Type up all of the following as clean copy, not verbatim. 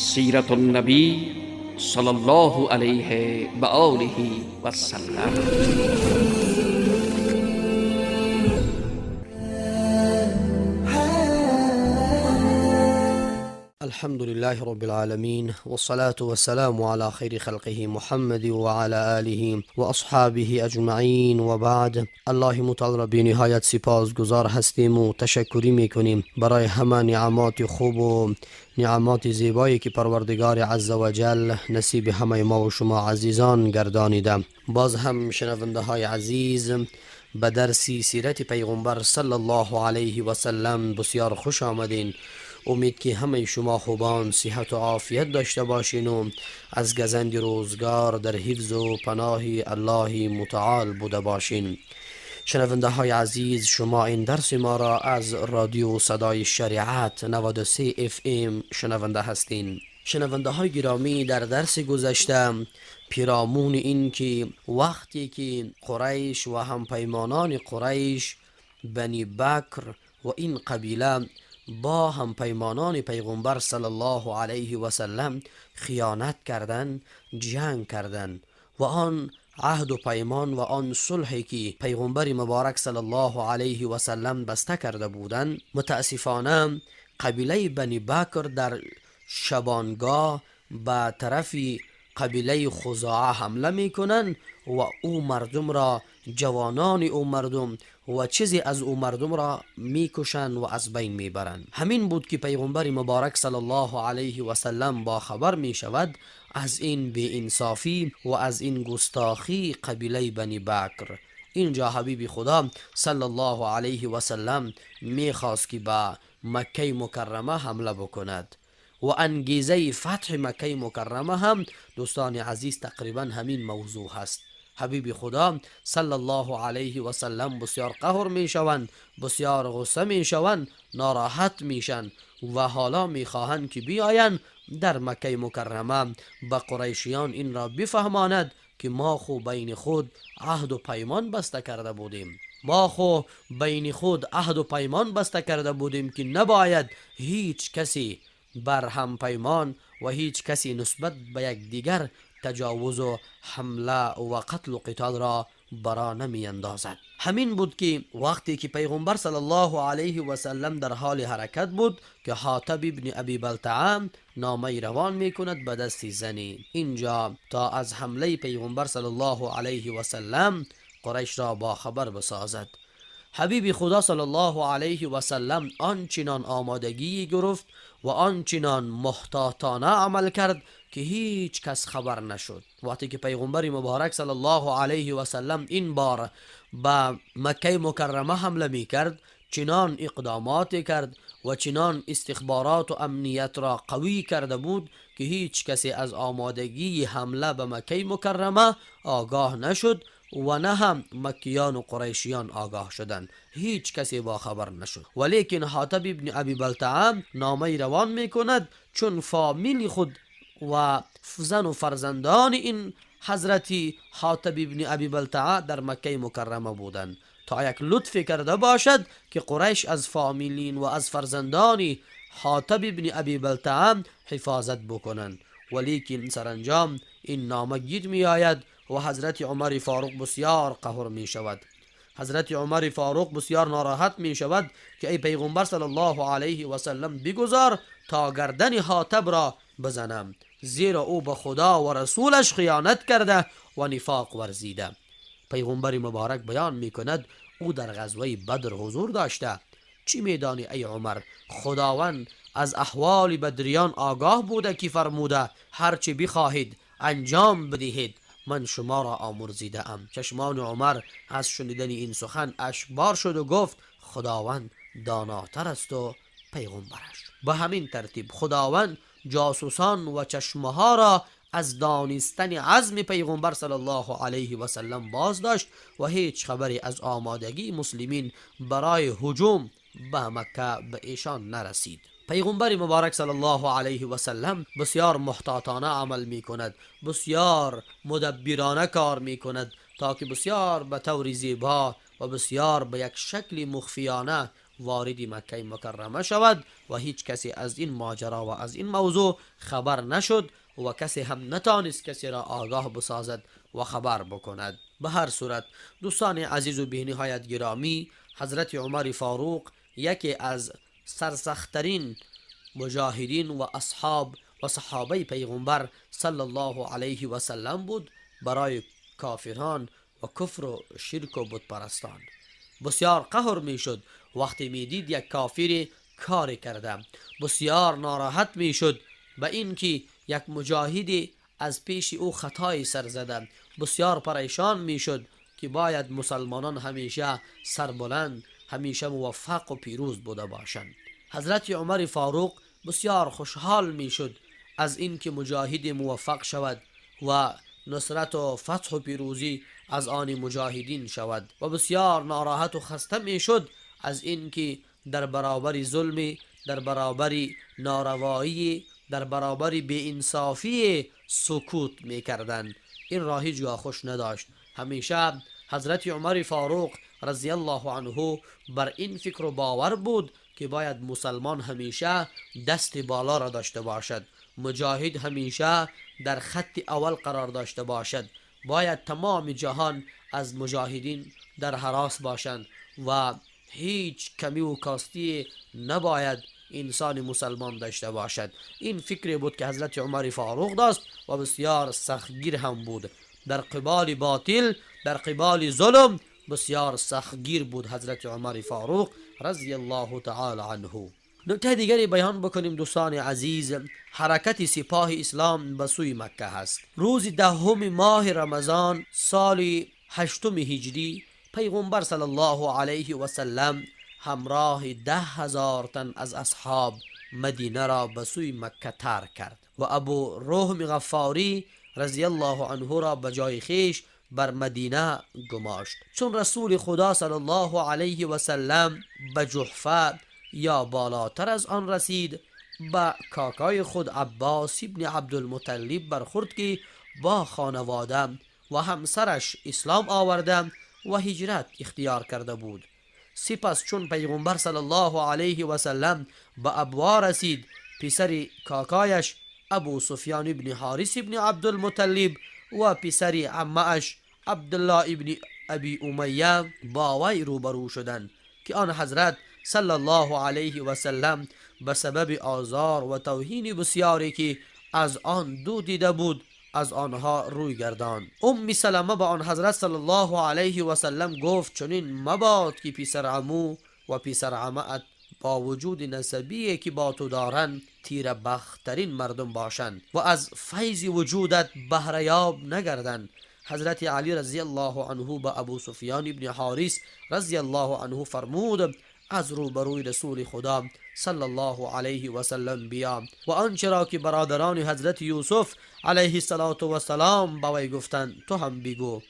سیرت النبی صلی الله علیه و آله و سلم. الحمد لله رب العالمين، والصلاة والسلام على خير خلقه محمد وعلى آله وأصحابه أجمعين و بعد. الله متعال را بی نهایت سپاسگزار هستیم و تشکری میکنیم برای همه نعمات خوب و نعمات زیبایی که پروردگار عزوجل نصیب همه ما و شما عزیزان گردانیده. باز هم شنونده های عزیز به درسی سیرت پیغمبر صلی الله علیه و سلم بسیار خوش آمدین. امید که همه شما خوبان صحت و عافیت داشته باشین و از گزند روزگار در حفظ و پناه الله متعال بوده باشین. شنونده های عزیز، شما این درس ما را از رادیو صدای شریعت 93 FM شنونده هستین. شنونده های گرامی، در درس گذشته پیرامون این که وقتی که قریش و همپیمانان قریش، بنی بکر و این قبیله با همپیمانان پیغمبر صلی الله علیه و سلم خیانت کردند، جنگ کردند و آن عهد و پیمان و آن صلحی که پیغمبر مبارک صلی الله علیه و سلم بسته کرده بودند، متاسفانه قبیله بنی بکر در شبانگاه به طرف قبیله خزاعه حمله میکنند و او مردم را، جوانان او مردم و چیزی از او مردم را میکشند و از بین میبرند. همین بود که پیغمبر مبارک صلی الله علیه و سلم با خبر میشود از این بی انصافی و از این گستاخی قبیله بنی بکر. اینجا حبیب خدا صلی الله علیه و سلم میخواست که به مکه مکرمه حمله بکند و انگیزه فتح مکه مکرمه هم دوستان عزیز تقریبا همین موضوع هست. حبیب خدا صلی الله علیه و سلم بسیار قهر می شوند، بسیار غصه می شوند، ناراحت میشن و حالا می خواهند که بیاین در مکه مکرمه به قریشیان این را بفهماند که ما خو بین خود عهد و پیمان بسته کرده بودیم. ما خو بین خود عهد و پیمان بسته کرده بودیم که نباید هیچ کسی بر هم پیمان و هیچ کسی نسبت به یک دیگر تجاوز و حمله و قتل و قتال را برا نمی اندازد. همین بود که وقتی که پیغمبر صلی الله علیه و سلم در حال حرکت بود که حاطب ابن ابی بلتعه نامه روان می کند به دست زنی، اینجا تا از حمله پیغمبر صلی الله علیه و سلم قریش را با خبر بسازد. حبیب خدا صلی الله علیه و سلم آنچنان آمادگی گرفت و آنچنان محتاطانه عمل کرد که هیچ کس خبر نشد. وقتی که پیغمبر مبارک صلی الله علیه و سلم این بار به مکه مکرمه حمله می کرد، چنان اقدامات کرد و چنان استخبارات و امنیت را قوی کرده بود که هیچ کسی از آمادگی حمله به مکه مکرمه آگاه نشد و نه هم مکیان و قریشیان آگاه شدند. هیچ کسی با خبر نشد. ولیکن حاطب ابن ابی بلتعه نامه روان می کند، چون فامیل خود و زن و فرزندان این حضرت حاطب ابن ابی بلتعه در مکه مکرمه بودند، تا یک لطف کرده باشد که قریش از فامیلین و از فرزندان حاطب ابن ابی بلتعه حفاظت بکنند. ولیکن سرانجام این نامه گیر می آید و حضرت عمر فاروق بسیار قهر می شود. حضرت عمر فاروق بسیار ناراحت می شود که ای پیغمبر صلی الله علیه و سلم بگذار تا گردن حاطب را بزنم، زیرا او به خدا و رسولش خیانت کرده و نفاق ورزیده. پیغمبر مبارک بیان می کند او در غزوه بدر حضور داشته. چی می دانی ای عمر؟ خداوند از احوال بدریان آگاه بوده که فرموده هرچی بخواهید انجام بدهید، من شما را آمرزیده ام. چشمان عمر از شنیدن این سخن اشکبار شد و گفت خداوند داناتر است و پیغمبرش. به همین ترتیب خداوند جاسوسان و چشمه ها را از دانستن عزم پیغمبر صلی الله علیه و سلم باز داشت و هیچ خبری از آمادگی مسلمین برای هجوم به مکه به ایشان نرسید. پیغمبر مبارک صلی الله علیه و سلم بسیار محتاطانه عمل می کند، بسیار مدبرانه کار می کند تا که بسیار به طور زیبا و بسیار به یک شکل مخفیانه وارد مکه مکرمه شود و هیچ کسی از این ماجرا و از این موضوع خبر نشد و کسی هم نتانست کسی را آگاه بسازد و خبر بکند. به هر صورت دوستان عزیز و به نهایت گرامی، حضرت عمر فاروق یکی از سرسختترین مجاهدین و اصحاب و صحابه پیغمبر صلی الله علیه و سلم بود برای کافران و کفر و شرک و بت پرستان. بسیار قهر می شد وقتی می دید یک کافر کاری کرده، بسیار ناراحت می شد به اینکه یک مجاهدی از پیش او خطای سر زده، بسیار پریشان می شد که باید مسلمانان همیشه سربلند، همیشه موفق و پیروز بوده باشند. حضرت عمر فاروق بسیار خوشحال می شد از اینکه مجاهد موفق شود و نصرت و فتح و پیروزی از آن مجاهدین شود و بسیار ناراحت و خسته می شد از اینکه در برابر ظلم، در برابر ناروایی، در برابر بی انصافی سکوت می کردن. این را هیچ جا خوش نداشت. همیشه حضرت عمر فاروق رضی الله عنه بر این فکر و باور بود که باید مسلمان همیشه دست بالا را داشته باشد، مجاهد همیشه در خط اول قرار داشته باشد، باید تمام جهان از مجاهدین در هراس باشند و هیچ کمی و کاستی نباید انسان مسلمان داشته باشد. این فکر بود که حضرت عمر فاروق داشت و بسیار سختگیر هم بود در قبال باطل، در قبال ظلم. بسیار سختگیر بود حضرت عمر فاروق رضی الله تعالی عنه. نکته دیگری بیان بکنیم دوستان عزیز، حرکت سپاه اسلام به سوی مکه هست. روز 10 ماه رمضان سال 8 هجری پیغمبر صلی الله علیه و سلم همراه 10,000 تن از اصحاب مدینه را به سوی مکه ترک کرد و ابو رهم غفاری رضی الله عنه را به جای خیش بر مدینه گماشت. چون رسول خدا صلی الله علیه و سلم به جحفه یا بالاتر از آن رسید، با کاکای خود عباس ابن عبدالمطلب برخورد که با خانواده و همسرش اسلام آورده و هجرت اختیار کرده بود. سپس چون پیغمبر صلی الله علیه و سلم به ابوا رسید، پسر کاکایش ابو سفیان ابن حارث ابن عبدالمطلب و پسر عمه‌اش عبدالله ابن ابی امیه با وی روبرو شدند که آن حضرت صلی الله علیه و سلم به سبب آزار و توهین بسیاری که از آن دو دیده بود از آنها روی گرداند. سلمه به آن حضرت صلی الله علیه و سلم گفت چنین مباد که پسر عمو و پسر عمه‌ات با وجود نسبی که با تو دارند تیر بخترین مردم باشند و از فیض وجودت بهره‌یاب نگردند. حضرت علی رضی الله عنه به ابو سفیان ابن حارث رضی الله عنه فرمود از روبروی رسول خدا صلی الله علیه و سلم بیا و آنچه را که برادران حضرت یوسف علیه السلام با وی گفتند تو هم بگو.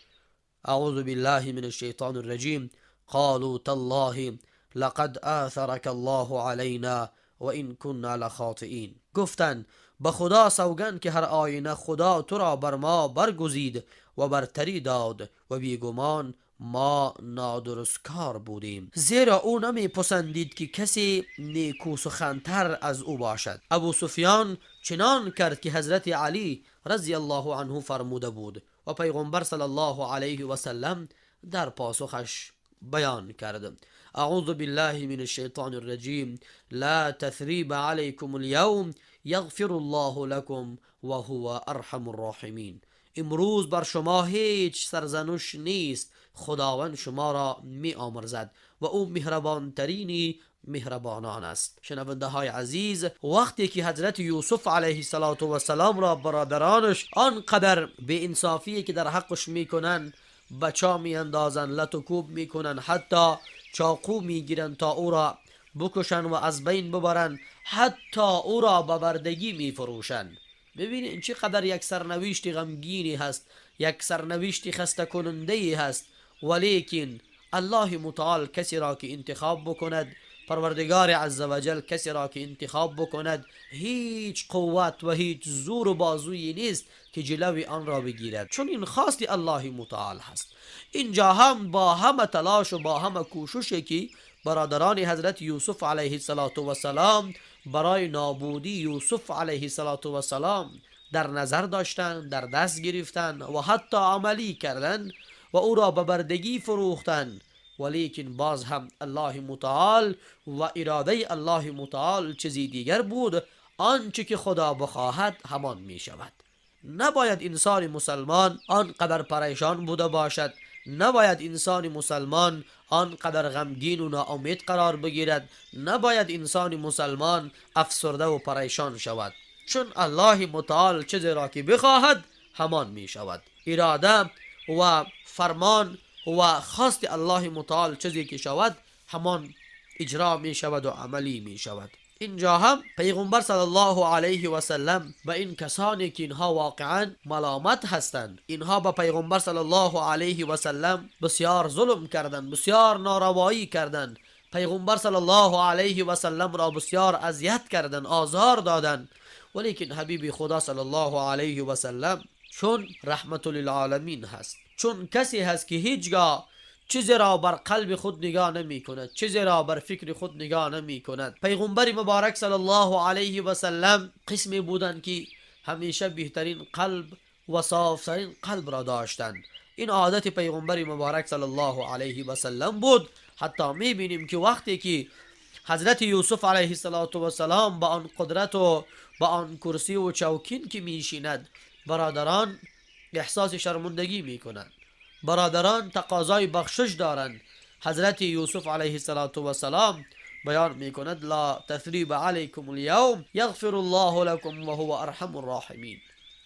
اعوذ بالله من الشیطان الرجیم. قالوا تالله لقد آثرك الله علینا و ان كنا لخاطئین. گفتند به خدا سوگند که هر آینه خدا تو را بر ما برگزید و برتری داد و بیگمان ما نادرستکار بودیم، زیرا او نمی پسندید که کسی نیکو سخنتر از او باشد. ابو سفیان چنان کرد که حضرت علی رضی الله عنه فرموده بود و پیغمبر صلی الله علیه و سلم در پاسخش بیان کرد اعوذ بالله من الشیطان الرجیم لا تثریب علیکم اليوم یغفر الله لكم و هو ارحم الراحمین. امروز بر شما هیچ سرزنش نیست، خداوند شما را می آمرزد و او مهربان ترینی مهربانان است. شنونده های عزیز، وقتی که حضرت یوسف علیه السلام را برادرانش آنقدر به انصافی که در حقش میکنن بچا می اندازن، لط و کوب میکنن، حتی چاقو میگیرن تا او را بکشن و از بین ببرن، حتی او را به بردگی میفروشن. ببینید چقدر یک سرنوشت غمگینی هست، یک سرنوشت خسته کننده هست، ولیکن الله متعال کسی را که انتخاب بکند، پروردگار عزوجل کسی را که انتخاب بکند، هیچ قوت و هیچ زور و بازویی نیست که جلوی آن را بگیرد، چون این خواست الله متعال هست. اینجا هم با همه تلاش و با همه کوششی که برادران حضرت یوسف علیه السلام برای نابودی یوسف علیه السلام در نظر داشتند، در دست گرفتند و حتی عملی کردند و او را به بردگی فروختند. ولیکن باز هم الله متعال و اراده الله متعال چیزی دیگر بود. آنچه که خدا بخواهد همان می شود. نباید انسان مسلمان آنقدر پریشان بوده باشد، نباید انسان مسلمان آنقدر غمگین و ناامید قرار بگیرد، نباید انسان مسلمان افسرده و پریشان شود، چون الله متعال چیزی را که بخواهد همان می شود. اراده و فرمان و خواست الله متعال چیزی که شود همان اجرا می شود و عملی می شود. اینجا هم پیغمبر صلی الله علیه و سلم به این کسانی که اینها واقعا ملامت هستند، اینها به پیغمبر صلی الله علیه و سلم بسیار ظلم کردند، بسیار ناروایی کردند، پیغمبر صلی الله علیه و سلم را بسیار اذیت کردند، آزار دادند. ولیکن حبیب خدا صلی الله علیه و سلم چون رحمت للعالمین هست، چون کسی هست که هیچگاه چیزی را بر قلب خود نگاه نمی کند، چیزی را بر فکر خود نگاه نمی کند. پیغمبر مبارک صلی الله علیه و سلم قسمی بودند که همیشه بهترین قلب و صافترین قلب را داشتند. این عادت پیغمبر مبارک صلی الله علیه و سلم بود. حتی می بینیم که وقتی که حضرت یوسف علیه السلام با آن قدرت و با آن کرسی و چوکین که میشیند، برادران احساس شرمندگی می کنند، برادران تقاضای بخشش دارند. حضرت یوسف علیه السلام بیان می کند لا تثریب علیکم اليوم یغفر الله لكم و هو ارحم الراحمین.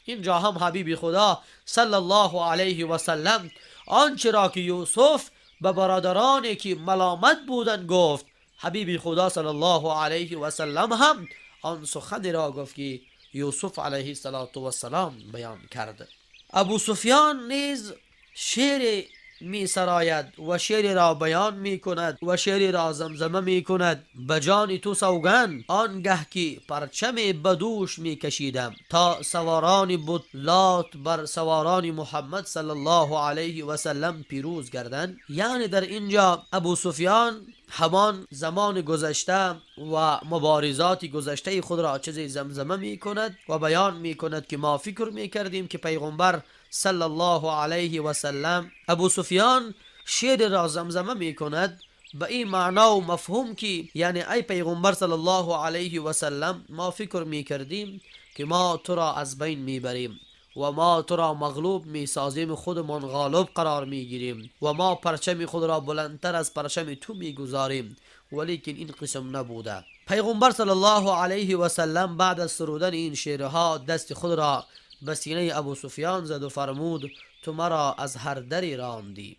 اینجا هم حبیب خدا صلی الله علیه و سلم آنچه را که یوسف به برادرانی که ملامت بودند گفت، حبیب خدا صلی الله علیه و سلم هم آن سخن را گفت که یوسف علیه السلام بیان کرد. ابو سفیان نیز شعر می سراید و شعر را بیان می کند و شعر را زمزمه می کند. بجان تو سوگند آنگه که پرچم بدوش می کشیدم، تا سواران بطلات بر سواران محمد صلی الله علیه و سلم پیروز گردند. یعنی در اینجا ابو سفیان همان زمان گذشته و مبارزات گذشته خود را چیزی زمزمه می کند و بیان می کند که ما فکر می کردیم که پیغمبر صلی الله علیه و سلم، ابو سفیان شعر را زمزمه می کند به این معنا و مفهوم که یعنی ای پیغمبر صلی الله علیه و سلم، ما فکر می کردیم که ما تو را از بین می بریم و ما تو را مغلوب می سازیم، خودمان غالب قرار می گیریم و ما پرچم خود را بلندتر از پرچم تو می گذاریم. ولیکن این قسم نبوده. پیغمبر صلی الله علیه و سلم بعد از سرودن این شعرها دست خود را به سینه ابو سفیان زد و فرمود تو مرا از هر دری راندی.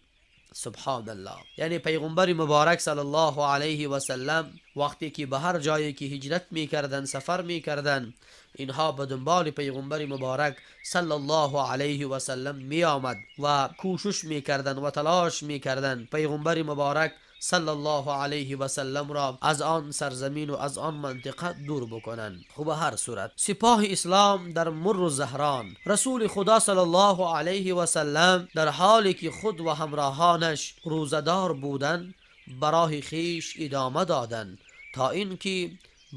سبحان الله. یعنی پیغمبر مبارک صلی الله علیه و سلم وقتی که به هر جایی که هجرت می کردن، سفر می کردن، اینها به دنبال پیغمبر مبارک صلی الله علیه و سلم می آمد و کوشش می کردن و تلاش می کردن پیغمبر مبارک صلی الله علیه و سلم را از آن سرزمین و از آن منطقه دور بکنند. خب به هر صورت سپاه اسلام در مر و زهران، رسول خدا صلی الله علیه و سلم در حالی که خود و همراهانش روزدار بودند برای خیش ادامه دادند تا اینکه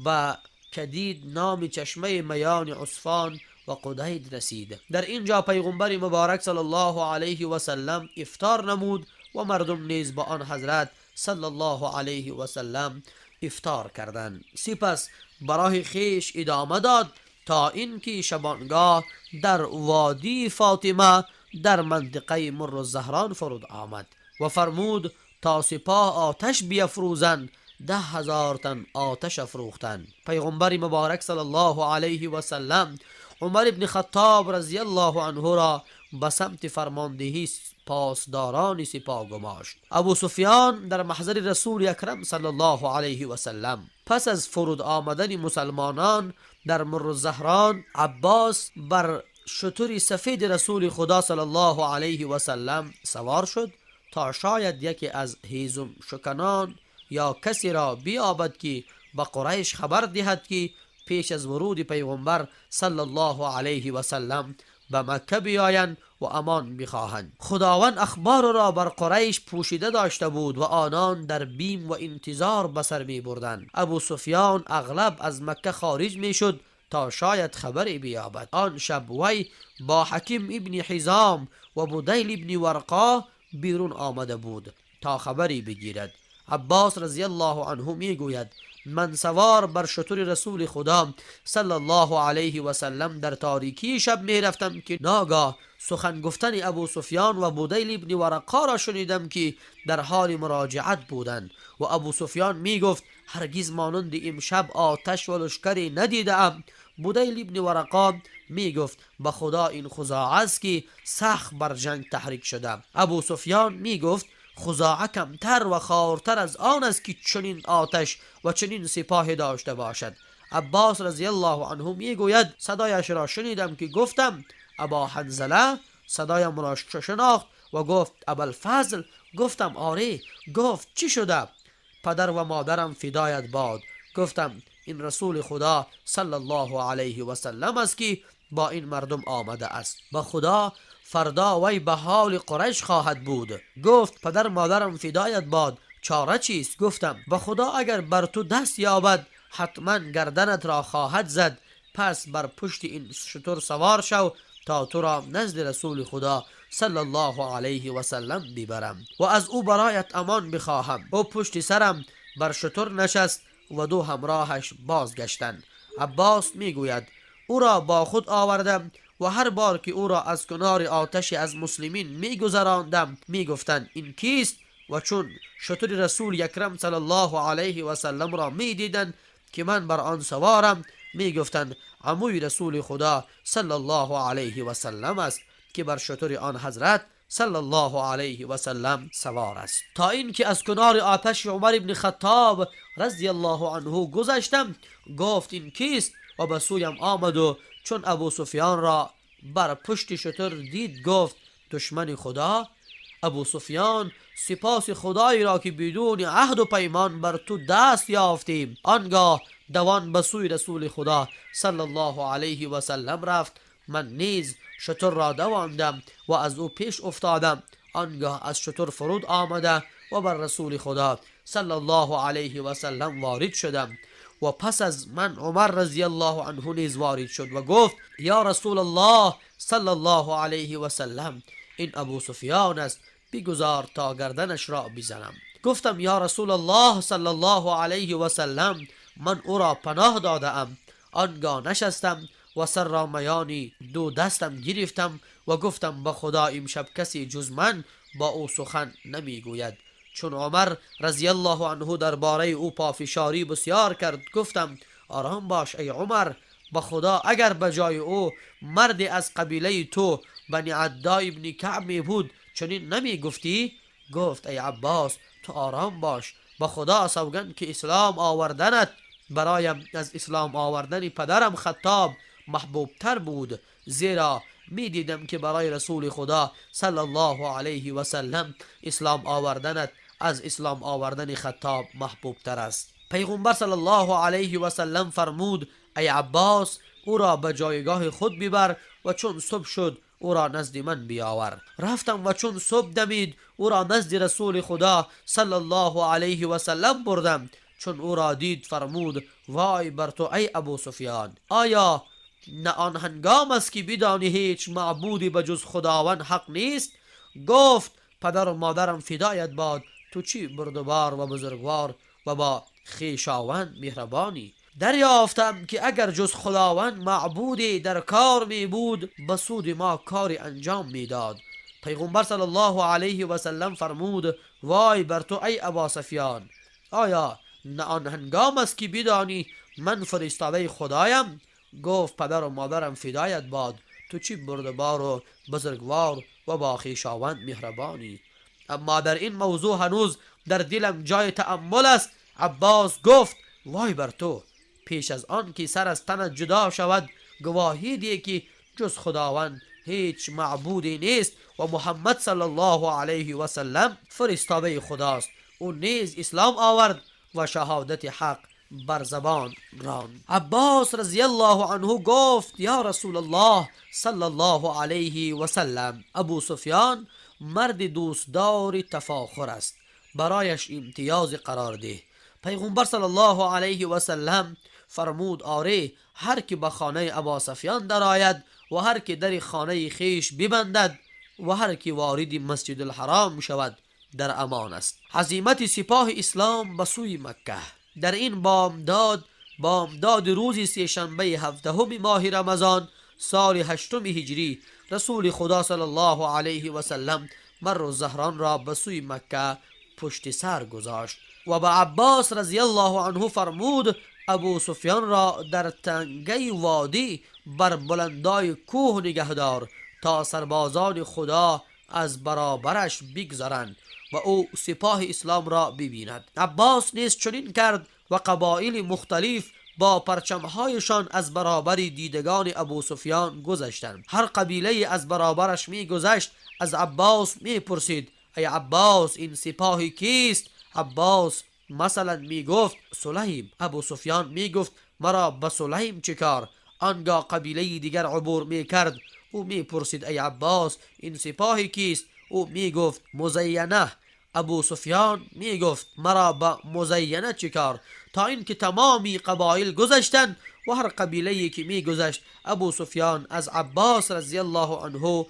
به کدید نام چشمه میان عصفان و قدید رسید. در اینجا پیغمبر مبارک صلی الله علیه و سلم افطار نمود و مردم نیز با آن حضرت صلی الله علیه و سلم افطار کردند. سپس برای خیش ادامه داد تا اینکه شبانگاه در وادی فاطمه در منطقه مر الزهران فرود آمد و فرمود تا سپاه آتش بیفروزند. 10,000 تن آتش افروختند. پیغمبر مبارک صلی الله علیه و سلم عمر ابن خطاب رضی الله عنه را به سمت فرماندهی پاسداران سپاه گماشت. ابو سفیان در محضر رسول اکرم صلی الله علیه و سلم پس از فرود آمدن مسلمانان در مر الزهران، عباس بر شتر سفید رسول خدا صلی الله علیه و سلم سوار شد تا شاید یکی از هیزم شکنان یا کسی را بیابد که به قریش خبر دهد که پیش از ورود پیغمبر صلی الله علیه و سلم به مکه بیایند و امان بخواهند. خداوند اخبار را بر قریش پوشیده داشته بود و آنان در بیم و انتظار بسر می بردند. ابو سفیان اغلب از مکه خارج می شد تا شاید خبری بیابد. آن شب وی با حکیم ابن حزام و بدیل ابن ورقا بیرون آمده بود تا خبری بگیرد. عباس رضی الله عنه می گوید من سوار بر شتر رسول خدا صلی الله علیه و سلم در تاریکی شب می رفتم که ناگاه سخن گفتن ابو سفیان و بدیل ابن ورقا را شنیدم که در حال مراجعت بودند و ابو سفیان می گفت هرگز مانند امشب آتش و لشکری ندیدم. بدیل ابن ورقا می گفت به خدا این خزاعه است که سخت بر جنگ تحریک شده. ابو سفیان می گفت خزاعه کمتر و خوارتر از آن است که چنین آتش و چنین سپاه داشته باشد. عباس رضی الله عنه می گوید صدایش را شنیدم که گفتم ابا حنظله، صدایم را شناخت و گفت ابوالفضل. گفتم آره. گفت چی شده؟ پدر و مادرم فدایت باد. گفتم این رسول خدا صلی الله علیه و سلم است که با این مردم آمده است. به خدا فردا وی به حال قریش خواهد بود. گفت پدر مادرم فدایت باد، چاره چیست؟ گفتم به خدا اگر بر تو دست یابد حتما گردنت را خواهد زد. پس بر پشت این شتر سوار شو تا تو را نزد رسول خدا صلی الله علیه و سلم ببرم و از او برایت امان بخواهم. او پشت سرم بر شتر نشست و دو همراهش بازگشتند. عباس میگوید او را با خود آوردم و هر بار که او را از کنار آتش از مسلمین میگذراندم میگفتند این کیست؟ و چون شتر رسول اکرم صلی الله علیه و سلم را میدیدند که من بر آن سوارم میگفتند عموی رسول خدا صلی الله علیه و سلم است که بر شتر آن حضرت صلی الله علیه و سلم سوار است. تا اینکه از کنار آتش عمر ابن خطاب رضی الله عنه گذشتم گفت این کیست؟ و به سویم آمد و چون ابو سفیان را بر پشت شتر دید گفت دشمن خدا. ابو سفیان سپاس خدایی را که بدون عهد و پیمان بر تو دست یافتیم. آنگاه دوان به سوی رسول خدا صلی الله علیه و سلم رفت. من نیز شتر را دواندم و از او پیش افتادم. آنگاه از شتر فرود آمده و بر رسول خدا صلی الله علیه و سلم وارد شدم و پس از من عمر رضی الله عنه نیز وارد شد و گفت یا رسول الله صلی الله علیه و سلم این ابو سفیان است، بگذار تا گردنش را بزنم. گفتم یا رسول الله صلی الله علیه و سلم من او را پناه داده ام. آنگاه نشستم و سر را میانی دو دستم گرفتم و گفتم به خدا امشب کسی جز من با او سخن نمیگوید. چون عمر رضی الله عنه درباره او پافشاری بسیار کرد گفتم آرام باش ای عمر، به خدا اگر به جای او مردی از قبیله تو بنی عدا ابن کعب می بود چنین نمی گفتی؟ گفت ای عباس تو آرام باش، به خدا سوگند که اسلام آوردنت برایم از اسلام آوردن پدرم خطاب محبوب تر بود، زیرا می دیدم که برای رسول خدا صلی الله علیه و سلم اسلام آوردنت از اسلام آوردن خطاب محبوب تر است. پیغمبر صلی الله علیه و سلم فرمود ای عباس او را به جایگاه خود ببر و چون صبح شد او را نزد من بیاور. رفتم و چون صبح دمید او را نزد رسول خدا صلی الله علیه و سلم بردم. چون او را دید فرمود وای بر تو ای ابو سفیان، آیا نه آن هنگام است که بدانی هیچ معبودی به جز خداوند حق نیست؟ گفت پدر و مادرم فدایت باد، تو چی بردبار و بزرگوار و با خویشاوند مهربانی. دریافتم که اگر جز خداوند معبودی در کار می بود به سود ما کاری انجام می داد. پیغمبر صلی الله علیه و سلم فرمود وای بر تو ای ابا سفیان، آیا نه آن هنگام است که بدانی من فرستاده خدایم؟ گفت پدر و مادرم فدایت باد، تو چی بردبار و بزرگوار و با خویشاوند مهربانی. اما در این موضوع هنوز در دلم جای تأمل است. عباس گفت وای بر تو، پیش از آن که سر از تنت جدا شود گواهی دی که جز خداوند هیچ معبودی نیست و محمد صلی الله علیه و سلم فرستاده خداست. او نیز اسلام آورد و شهادت حق بر زبان راند. عباس رضی الله عنه گفت یا رسول الله صلی الله علیه و سلم، ابو سفیان مرد دوستدار تفاخر است، برایش امتیاز قرار ده. پیغمبر صلی الله علیه و سلم فرمود آره، هر که به خانه ابا سفیان درآید و هر که در خانه خیش ببندد و هر که وارد مسجد الحرام شود در امان است. عزیمت سپاه اسلام به سوی مکه. در این بامداد روز سه‌شنبه 17 ماه رمضان سال 8 هجری، رسول خدا صلی الله علیه و سلم مر الزهران را به سوی مکه پشت سر گذاشت و به عباس رضی الله عنه فرمود ابو سفیان را در تنگه وادی بر بلندای کوه نگهدار تا سربازان خدا از برابرش بگذرند و او سپاه اسلام را ببیند. عباس نیز چنین کرد و قبایل مختلف با پرچمهایشان از برابر دیدگان ابو سفیان گذشتند. هر قبیله از برابرش می گذشت از عباس می پرسید ای عباس این سپاه کیست؟ عباس مثلا می گفت سلیم. ابو سفیان می گفت مرا به سلیم چه کار؟ آنگاه قبیله دیگر عبور می کرد. او می پرسید ای عباس این سپاه کیست؟ او می گفت مزینه. ابو سفیان می گفت مرا به مزینه چه کار؟ تا اینکه تمامی قبایل گذشتند و هر قبیله که می گذشت ابو سفیان از عباس رضی الله عنه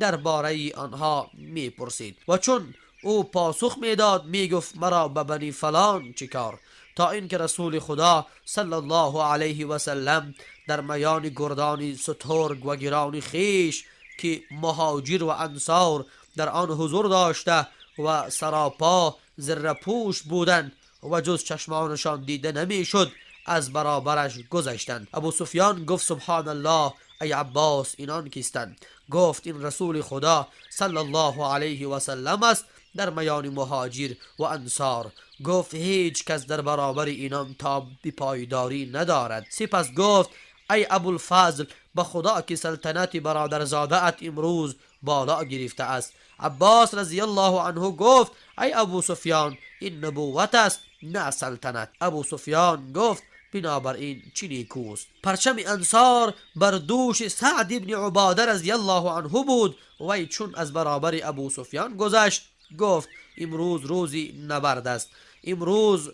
درباره آنها می پرسید و چون او پاسخ می داد می گفت مرا به بنی فلان چه کار؟ تا اینکه رسول خدا صلی الله علیه و سلم در میان گردان سترگ و گران خیش که مهاجر و انصار در آن حضور داشته و سراپا زره‌پوش بودند و جز چشمانشان دیده نمی شد از برابرش گذشتند. ابو سفیان گفت سبحان الله، ای عباس اینان کیستند؟ گفت این رسول خدا صلی الله علیه و سلم است در میان مهاجر و انصار. گفت هیچ کس در برابر اینان تا پایداری ندارد. سپس گفت ای ابوالفضل، به خدا که سلطنت برادرزاده ات امروز بالا گرفته است. عباس رضی الله عنه گفت ای ابو سفیان این نبوت است نه سلطنت. ابو سفیان گفت بنابراین چه نیکوست. پرچم انصار بر دوش سعد ابن عباده رضی الله عنه بود. وی چون از برابر ابو سفیان گذشت گفت امروز روزی نبرد است، امروز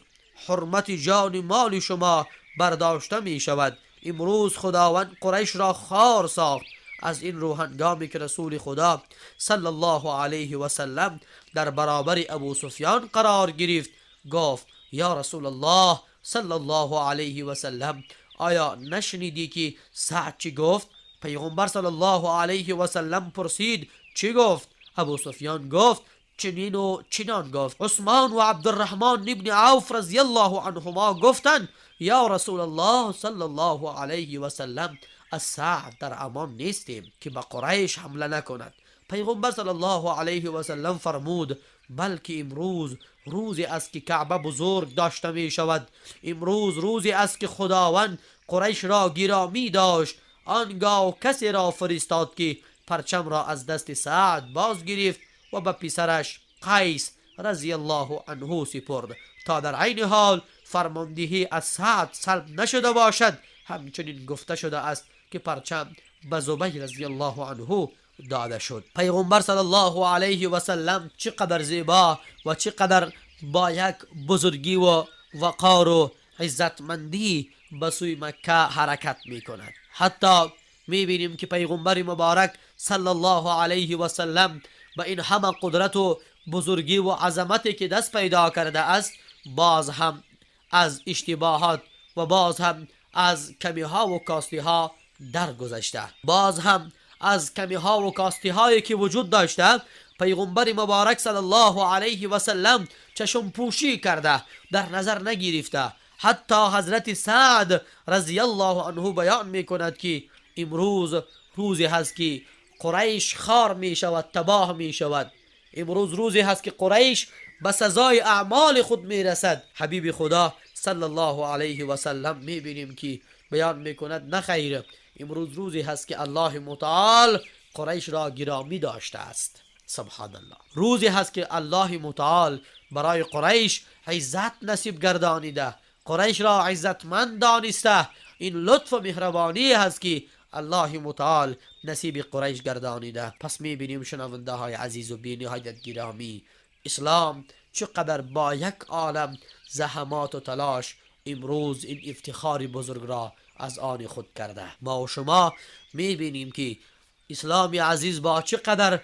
حرمت جان مال شما برداشته می شود، امروز خداوند قریش را خار ساخت. از این رو هنگامی که رسول خدا صلی الله علیه و سلم در برابر ابو سفیان قرار گرفت گفت یا رسول الله صلی الله علیه و سلم، آیا نشنیدی که سعد چی گفت؟ پیغمبر صلی الله علیه و سلم پرسید چی گفت؟ ابو سفیان گفت چنین و چنان گفت. عثمان و عبدالرحمن ابن عوف رضی الله عنهما گفتند یا رسول الله صلی الله علیه و سلم، از سعد در امان نیستیم که به قریش حمله نکند. پیغمبر صلی الله علیه و سلم فرمود بلکه امروز روزی است که کعبه بزرگ داشته می شود، امروز روزی است که خداوند قریش را گرامی داشت. آنگاه کسی را فرستاد که پرچم را از دست سعد باز گرفت و به پسرش قیس رضی الله عنه سپرد تا در عین حال فرماندهی از سعد سلب نشده باشد. همچنین گفته شده است که پرچم به زبیر رضی الله عنه داده شد. پیغمبر صلی الله علیه و سلم چقدر زیبا و چقدر با یک بزرگی و وقار و عزتمندی به سوی مکه حرکت می کند. حتی می بینیم که پیغمبر مبارک صلی الله علیه و سلم به این همه قدرت و بزرگی و عظمتی که دست پیدا کرده است باز هم از اشتباهات و باز هم از کمی ها و کاستی ها درگذشته. باز هم از کمی ها و کاستی هایی که وجود داشته پیغمبر مبارک صلی الله علیه و سلم چشم پوشی کرده، در نظر نگرفته. حتی حضرت سعد رضی الله عنه بیان می کند که امروز روزی هست که قریش خار می شود، تباه می شود. امروز روزی هست که قریش به سزای اعمال خود می رسد. حبیب خدا صلی الله علیه و سلم می بینیم که بیان می کند نه خیر، امروز روزی هست که الله متعال قریش را گرامی داشته است. سبحان الله. روزی هست که الله متعال برای قریش عزت نصیب گردانیده قریش را عزتمند دانسته. این لطف و مهربانی هست که الله متعال نصیب قریش گردانیده. پس میبینیم شنونده های عزیز و بی نهایت گرامی، اسلام چقدر با یک عالم زحمات و تلاش امروز این افتخار بزرگ را از آن خود کرده. ما و شما میبینیم که اسلام عزیز با چقدر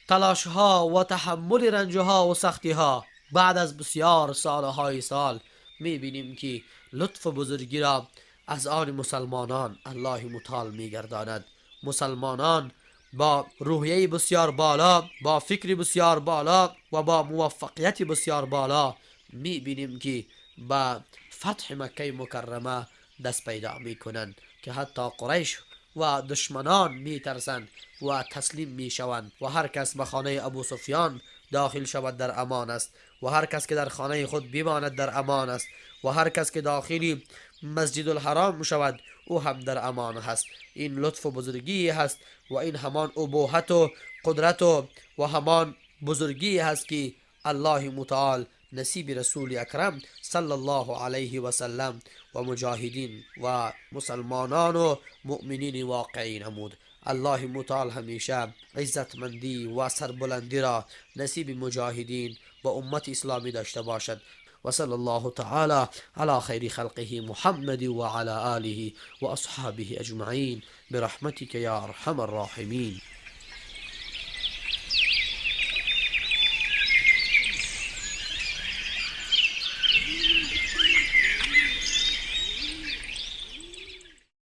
تلاش ها و تحمل رنج ها و سختی ها بعد از بسیار سالهای سال میبینیم که لطف بزرگی را از آن مسلمانان الله متعال میگرداند. مسلمانان با روحیه بسیار بالا، با فکر بسیار بالا و با موفقیت بسیار بالا میبینیم که با فتح مکه مکرمه دست پیدا میکنند که حتی قریش و دشمنان میترسند و تسلیم میشوند و هر کس به خانه ابو سفیان داخل شود در امان است و هر کس که در خانه خود بماند در امان است و هر کس که داخل مسجد الحرام شود او هم در امان هست. این لطف و بزرگی هست و این همان ابوحت و قدرت و همان بزرگی هست که الله متعال نصیب رسول اکرم صلی الله علیه و سلم و مجاهدین و مسلمانان و مؤمنین واقعی نمود. الله متعال همیشه عزتمندی و سربلندی را نصیب مجاهدین و امت اسلامی داشته باشد. وصلى الله تعالى على خير خلقه محمد وعلى آله وأصحابه أجمعين برحمتك يا أرحم الراحمين.